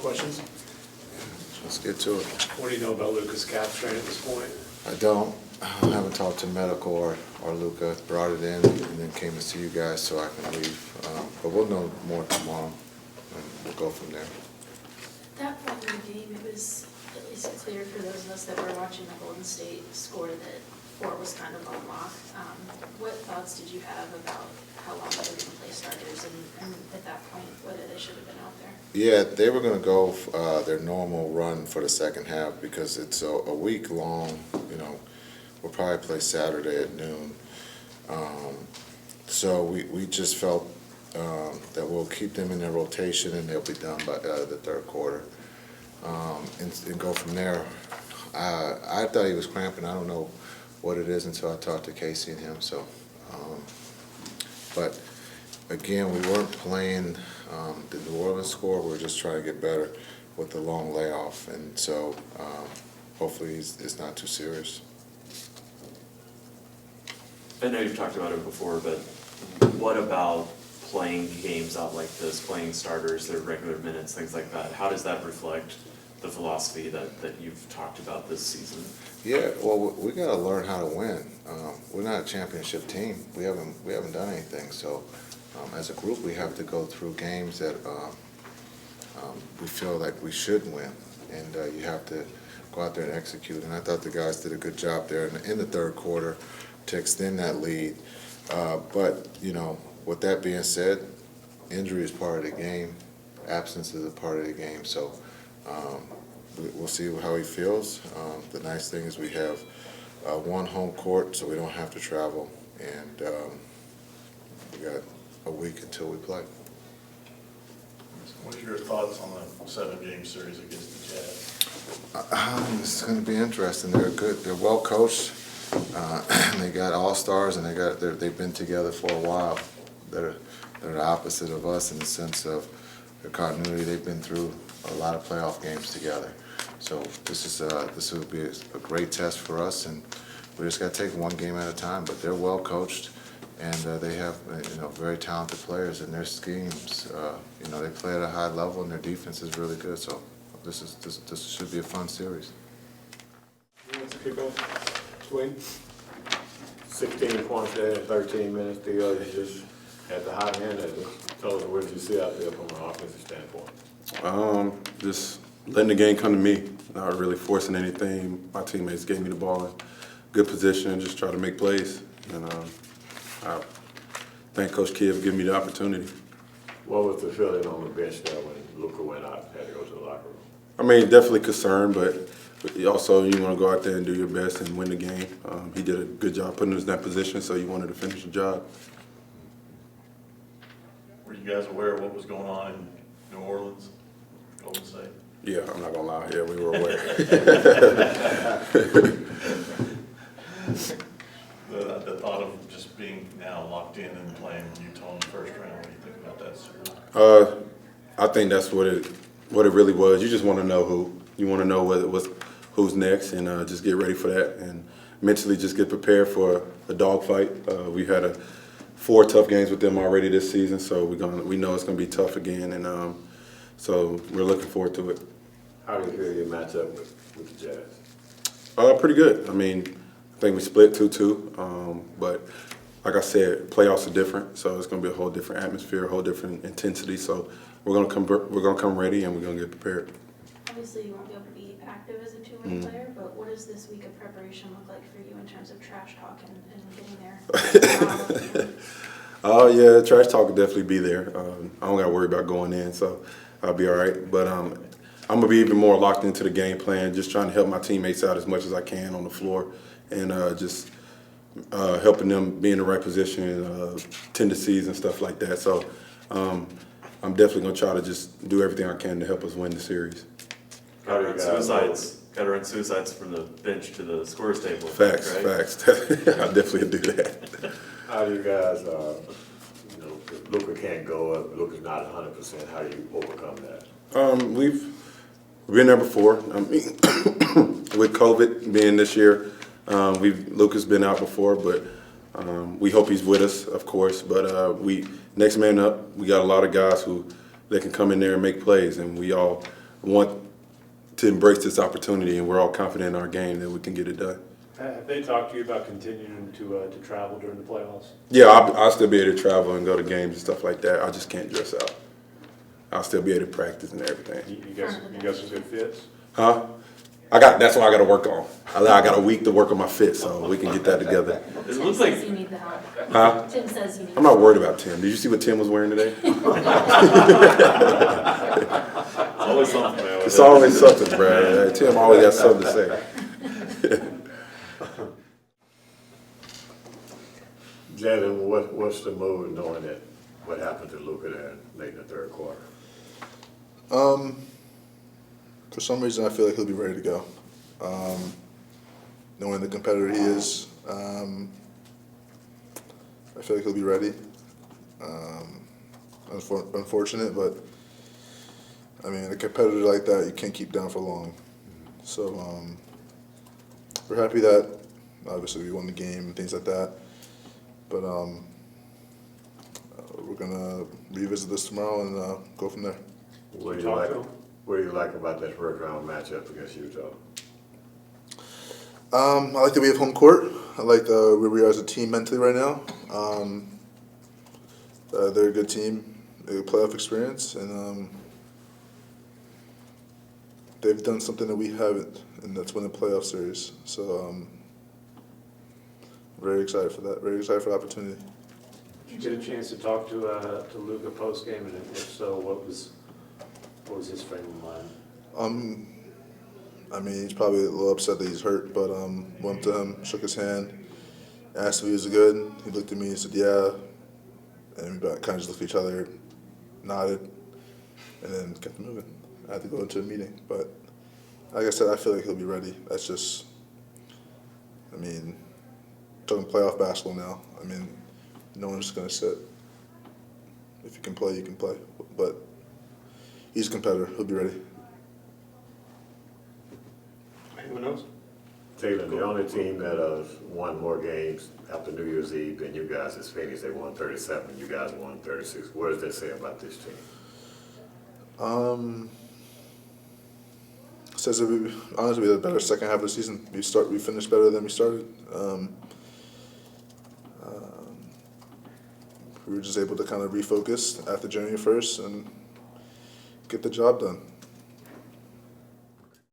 Questions? Let's get to it. What do you know about Lucas Capstrain at this point? I don't. I haven't talked to medical or Luca. Brought it in and then came to see you guys so I can leave. But we'll know more tomorrow and we'll go from there. That point in the game, it was at least clear for those of us that were watching the Golden State score that Fort was kind of on lock. What thoughts did you have about how long they were going to play starters and at that point whether they should have been out there? Yeah, they were going to go their normal run for the second half because it's a week long. You know, we'll probably play Saturday at noon. So we just felt that we'll keep them in their rotation and they'll be done by the third quarter and go from there. I thought he was cramping. I don't know what it is until I talked to Casey and him. So, but again, we weren't playing the New Orleans score. We were just trying to get better with the long layoff, and so hopefully it's not too serious. I know you've talked about it before, but what about playing games out like this, playing starters, their regular minutes, things like that? How does that reflect the philosophy that you've talked about this season? Yeah, well, we got to learn how to win. We're not a championship team. We haven't done anything. So, as a group, we have to go through games that we feel like we should win, and you have to go out there and execute. And I thought the guys did a good job there in the third quarter to extend that lead. But you know, with that being said, injury is part of the game. Absence is a part of the game. So. We'll see how he feels. The nice thing is we have one home court, so we don't have to travel, and we got a week until we play. What are your thoughts on the 7-game series against the Jazz? It's going to be interesting. They're good. They're well coached. They got all-stars, and they've been together for a while. They're the opposite of us in the sense of their continuity. They've been through a lot of playoff games together. So this will be a great test for us, and we just got to take one game at a time. But they're well coached, and they have very talented players in their schemes. They play at a high level, and their defense is really good. So this should be a fun series. Who wants to kick off? Dwayne? 16 points there in 13 minutes. The other just had the hot hand at it. Tell us, what did you see out there from an offensive standpoint? Just letting the game come to me, not really forcing anything. My teammates gave me the ball in good position, just try to make plays. And I thank Coach Kidd for giving me the opportunity. What was the feeling on the bench there when Luka went out and had to go to the locker room? I mean, definitely concerned, but also you want to go out there and do your best and win the game. He did a good job putting us in that position, so you wanted to finish the job. Were you guys aware of what was going on in New Orleans, Golden State? Yeah, I'm not going to lie. Yeah, we were aware. The thought of just being now locked in and playing Utah in the first round, what do you think about that series? I think that's what it really was. You just want to know who. You want to know who's next, and just get ready for that, and mentally just get prepared for a dogfight. We've had 4 tough games with them already this season, so we know it's going to be tough again, and so we're looking forward to it. How do you feel you match up with the Jazz? Pretty good. I mean, I think we split 2-2, but like I said, playoffs are different, so it's going to be a whole different atmosphere, a whole different intensity. So we're going to come ready, and we're going to get prepared. Obviously, you won't be able to be active as a two-way player, but what does this week of preparation look like for you in terms of trash talk and getting there? Yeah, trash talk will definitely be there. I don't got to worry about going in, so I'll be all right. But I'm going to be even more locked into the game plan, just trying to help my teammates out as much as I can on the floor, and just helping them be in the right position, tendencies and stuff like that. So I'm definitely going to try to just do everything I can to help us win the series. Got to run suicides from the bench to the scorer's table. Facts, right? facts. I definitely do that. How do you guys, if Luka can't go up, Luka's not 100%, how do you overcome that? We've been there before. I mean, with COVID being this year, Luka's been out before, but we hope he's with us, of course. But next man up, we got a lot of guys that can come in there and make plays, and we all want to embrace this opportunity, and we're all confident in our game that we can get it done. Have they talked to you about continuing to travel during the playoffs? Yeah, I'll still be able to travel and go to games and stuff like that. I just can't dress out. I'll still be able to practice and everything. You got some good fits? Huh? That's what I got to work on. I got a week to work on my fit, so we can get that together. It looks Tim like, says you need the help. Huh? Tim says you need. I'm not worried about Tim. Did you see what Tim was wearing today? always something, man. It's always something, bro. Tim always got something to say. Jalen, what's the move knowing that what happened to Luka there late in the third quarter? For some reason, I feel like he'll be ready to go. Knowing the competitor he is, I feel like he'll be ready. Unfortunate, but I mean, a competitor like that, you can't keep down for long. So we're happy that obviously we won the game and things like that. But we're gonna revisit this tomorrow and go from there. What You talked to him? What do you like about that first round matchup against Utah? I like that we have home court. I like where we are as a team mentally right now. They're a good team, a good playoff experience, and they've done something that we haven't, and that's win a playoff series. So very excited for that. Very excited for the opportunity. Did you get a chance to talk to Luka post-game, and if so, what was his frame of mind? I mean, he's probably a little upset that he's hurt, but went to him, shook his hand, asked if he was good. He looked at me and said, yeah. And we kind of just looked at each other, nodded, and then kept moving. I had to go into a meeting. But like I said, I feel like he'll be ready. That's just, I mean, talking playoff basketball now. I mean, no one's just going to sit. If you can play, you can play. But he's a competitor. He'll be ready. Anyone else? Jalen, the only team that won more games after New Year's Eve than you guys is Phoenix. They won 37. You guys won 36. What does that say about this team? Says that we honestly had a better second half of the season. We finished better than we started. We were just able to kind of refocus after January 1st and get the job done.